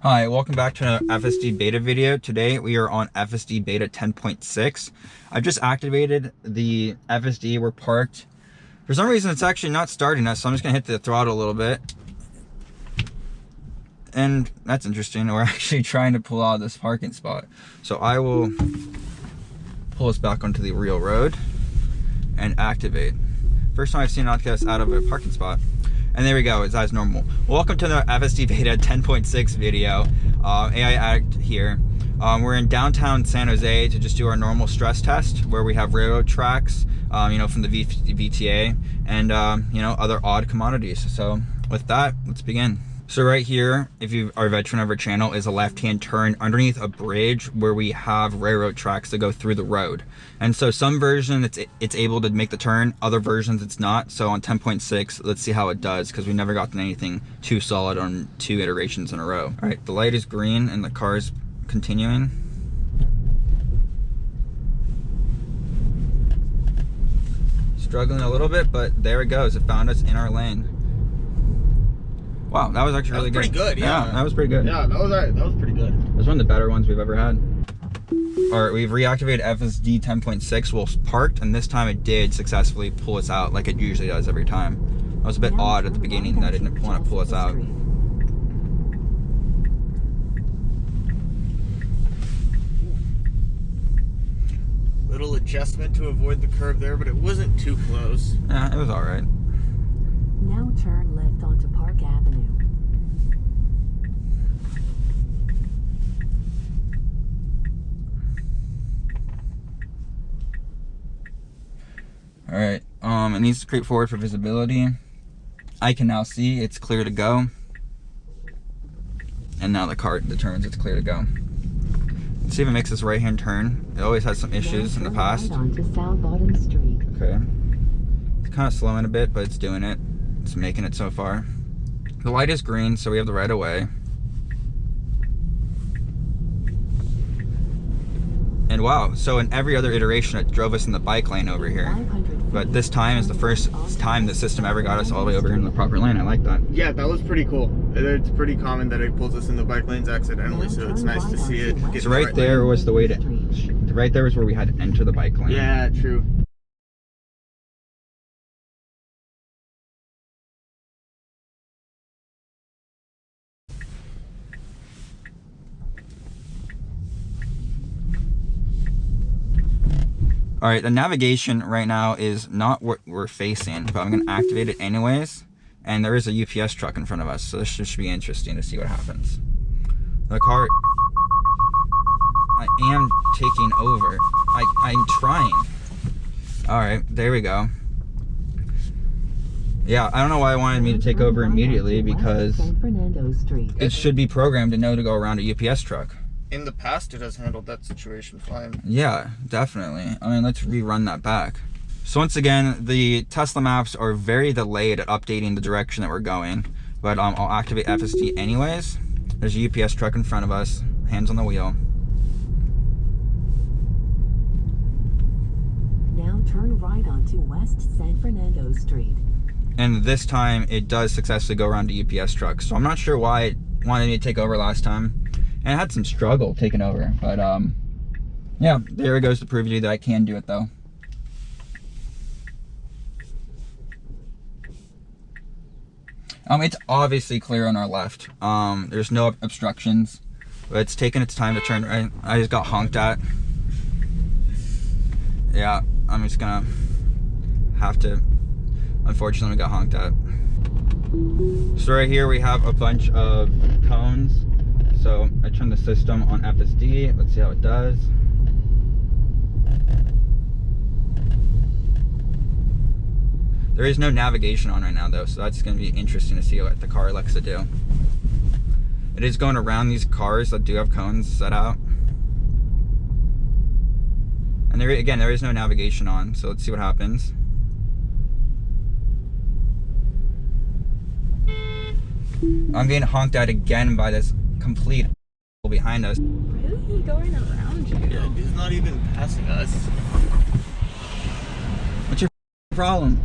Hi, welcome back to another FSD beta video. Today we are on FSD beta 10.6. I've just activated the FSD. We're parked. For some reason it's actually not starting us, so I'm just gonna hit the throttle a little bit. And that's interesting. We're actually trying to pull out of this parking spot. So I will pull us back onto the real road and activate. First time I've seen it not get us out of a parking spot. And there we go, it's as normal. Welcome to the FSD beta 10.6 video. AiAddict here. We're in downtown San Jose to just do our normal stress test where we have railroad tracks, from the VTA and, other odd commodities. So with that, let's begin. So right here, if you are a veteran of our channel, is a left-hand turn underneath a bridge where we have railroad tracks that go through the road. And so some versions it's able to make the turn, other versions it's not. So on 10.6, let's see how it does, because we never gotten anything too solid on 2 iterations in a row. All right, the light is green and the car is continuing. Struggling a little bit, but there it goes. It found us in our lane. Wow, that was actually really good. Pretty good, yeah. That was pretty good. Yeah, that was alright. That was pretty good. It was one of the better ones we've ever had. All right, we've reactivated FSD 10.6. We'll parked, and this time it did successfully pull us out like it usually does every time. That was a bit odd at the beginning that it didn't want to pull us out. Little adjustment to avoid the curve there, but it wasn't too close. Yeah, it was all right. Now turn left onto Park Avenue. All right, it needs to creep forward for visibility. I can now see it's clear to go. And now the car determines it's clear to go. Let's see if it makes this right-hand turn. It always has some issues in the past. Right onto South Bottom Street. Okay. It's kind of slowing a bit, but it's doing it. It's making it so far. The light is green, so we have the right of way. And wow, so in every other iteration it drove us in the bike lane over here. But this time is the first time the system ever got us all the way over here in the proper lane. I like that. Yeah, that was pretty cool. It's pretty common that it pulls us in the bike lanes accidentally, so it's nice to see it. So right there was the way to, right there was where we had to enter the bike lane. Yeah, true. All right, the navigation right now is not what we're facing, but I'm gonna activate it anyways. And there is a UPS truck in front of us, so this should be interesting to see what happens. The car, I am taking over. I'm trying. All right, there we go. Yeah, I don't know why it wanted me to take over immediately, because it should be programmed to know to go around a UPS truck. In the past, it has handled that situation fine. Yeah, definitely. I mean, let's rerun that back. So once again, the Tesla maps are very delayed at updating the direction that we're going, but I'll activate FSD anyways. There's a UPS truck in front of us, hands on the wheel. Now turn right onto West San Fernando Street. And this time it does successfully go around the UPS truck. So I'm not sure why it wanted me to take over last time. And I had some struggle taking over, but yeah, there it goes to prove to you that I can do it though. It's obviously clear on our left. There's no obstructions, but it's taking its time to turn right. I just got honked at. Yeah, I'm just gonna have to, unfortunately, got honked at. So right here we have a bunch of cones. So I turn the system on FSD. Let's see how it does. There is no navigation on right now though, so that's going to be interesting to see what the car likes to do. It is going around these cars that do have cones set out. And there, again, there is no navigation on, so let's see what happens. I'm getting honked at again by this complete behind us. Why is he going around you? Yeah, he's not even passing us. What's your problem?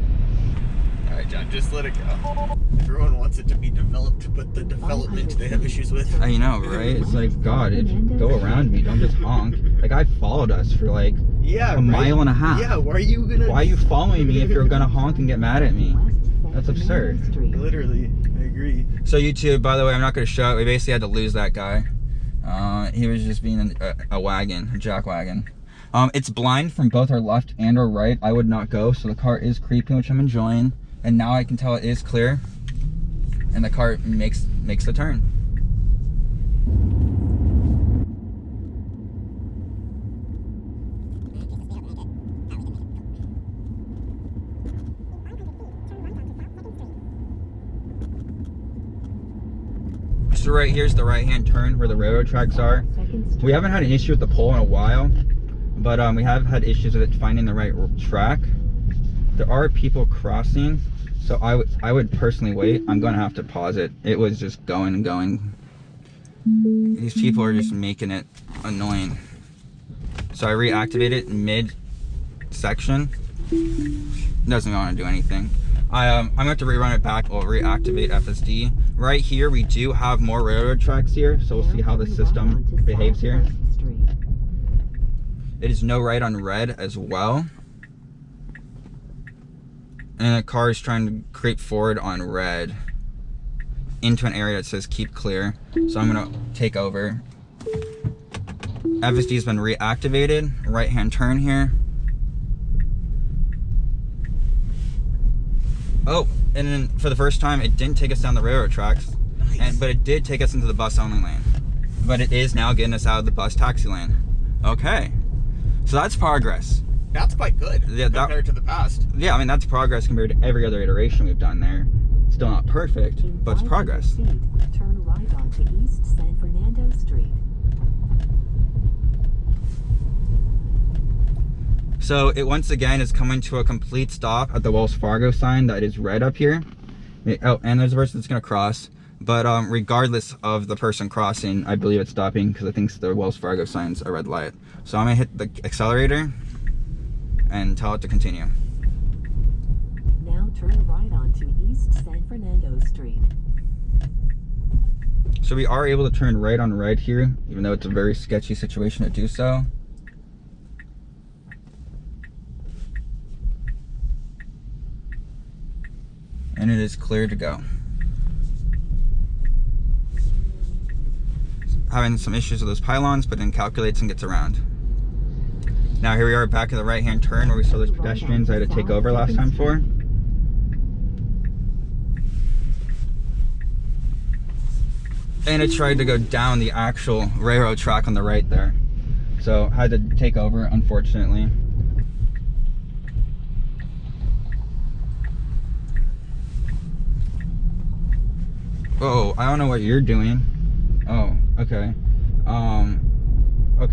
All right, John, just let it go. Everyone wants it to be developed, but the development they have issues with. I know, right? It's like, God, if you go around me, don't just honk. Like, I followed us for like a mile and a half. Yeah, why are you following me if you're gonna honk and get mad at me? That's absurd. Literally, I agree. So YouTube, by the way, I'm not gonna show it. We basically had to lose that guy. He was just being a wagon, a jack wagon. It's blind from both our left and our right. I would not go, so the car is creeping, which I'm enjoying. And now I can tell it is clear. And the car makes the turn. So right here's the right-hand turn where the railroad tracks are. We haven't had an issue with the pole in a while, but we have had issues with it finding the right track. There are people crossing, so I would personally wait. I'm gonna have to pause it. It was just going and going. These people are just making it annoying. So I reactivate it mid-section. Doesn't want to do anything. I'm gonna have to rerun it back or reactivate FSD. Right here, we do have more railroad tracks here, so we'll see how the system behaves here. It is no right on red as well. And the car is trying to creep forward on red into an area that says keep clear. So I'm gonna take over. FSD has been reactivated. Right-hand turn here. Oh, and then for the first time, it didn't take us down the railroad tracks, Nice. but it did take us into the bus-only lane. But it is now getting us out of the bus taxi lane. Okay, so that's progress. That's quite good compared to the past. Yeah, I mean, that's progress compared to every other iteration we've done there. Still not perfect, but it's progress. Turn right onto East San Fernando Street. So it once again is coming to a complete stop at the Wells Fargo sign that is red up here. Oh, and there's a person that's gonna cross. But regardless of the person crossing, I believe it's stopping because I think the Wells Fargo sign's a red light. So I'm gonna hit the accelerator and tell it to continue. Now turn right onto East San Fernando Street. So we are able to turn right on red here, even though it's a very sketchy situation to do so. And it is clear to go. Having some issues with those pylons, but then calculates and gets around. Now here we are back at the right-hand turn where we saw those pedestrians I had to take over last time for. And it tried to go down the actual railroad track on the right there. So had to take over, unfortunately. Oh, I don't know what you're doing. Oh, okay. Okay.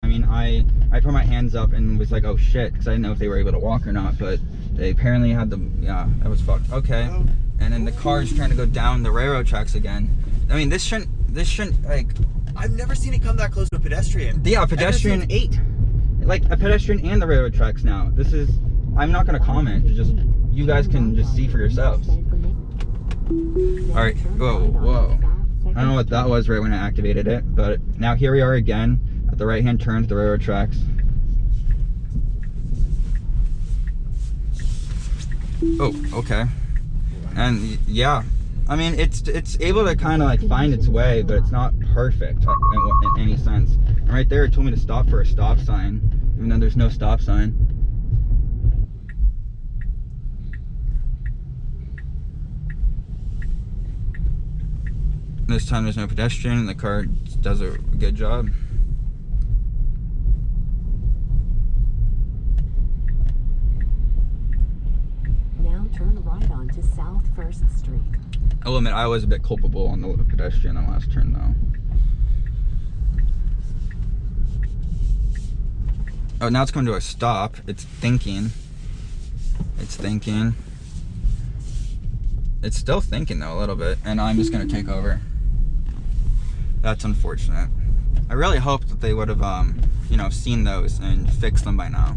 I mean, I put my hands up and was like, oh shit, because I didn't know if they were able to walk or not, but they apparently had the, yeah, that was fucked. Okay. And then the car is trying to go down the railroad tracks again. I mean, this shouldn't, like... I've never seen it come that close to a pedestrian. Yeah, pedestrian 8. Like, a pedestrian and the railroad tracks now. This is, I'm not gonna comment, just, you guys can just see for yourselves. Alright, whoa. I don't know what that was right when I activated it, but now here we are again at the right-hand turn to the railroad tracks. Oh, okay. And yeah, I mean, it's able to kind of like find its way, but it's not perfect in any sense. And right there, it told me to stop for a stop sign, even though there's no stop sign. This time there's no pedestrian and the car does a good job. Now turn right onto South 1st Street. I'll admit I was a bit culpable on the pedestrian on the last turn though. Oh, now it's coming to a stop. It's thinking. It's thinking. It's still thinking though a little bit, and I'm just gonna take over. That's unfortunate. I really hoped that they would have, you know, seen those and fixed them by now.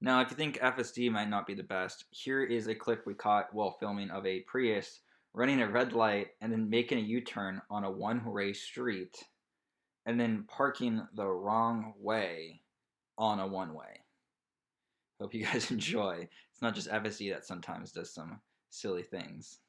Now, if you think FSD might not be the best, here is a clip we caught while filming of a Prius running a red light and then making a U-turn on a one-way street and then parking the wrong way on a one-way. Hope you guys enjoy. It's not just FSD that sometimes does some silly things.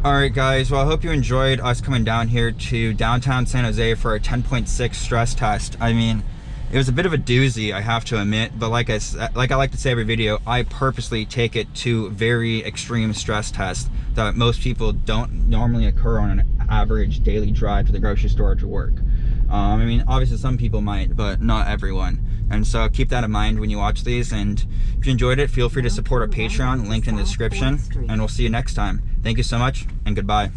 Alright guys, well I hope you enjoyed us coming down here to downtown San Jose for a 10.6 stress test. I mean, it was a bit of a doozy, I have to admit, but like I like to say every video, I purposely take it to very extreme stress tests that most people don't normally occur on an average daily drive to the grocery store or to work. I mean, obviously some people might, but not everyone. And so keep that in mind when you watch these, and if you enjoyed it, feel free to support our Patreon, linked in the description, and we'll see you next time. Thank you so much, and goodbye.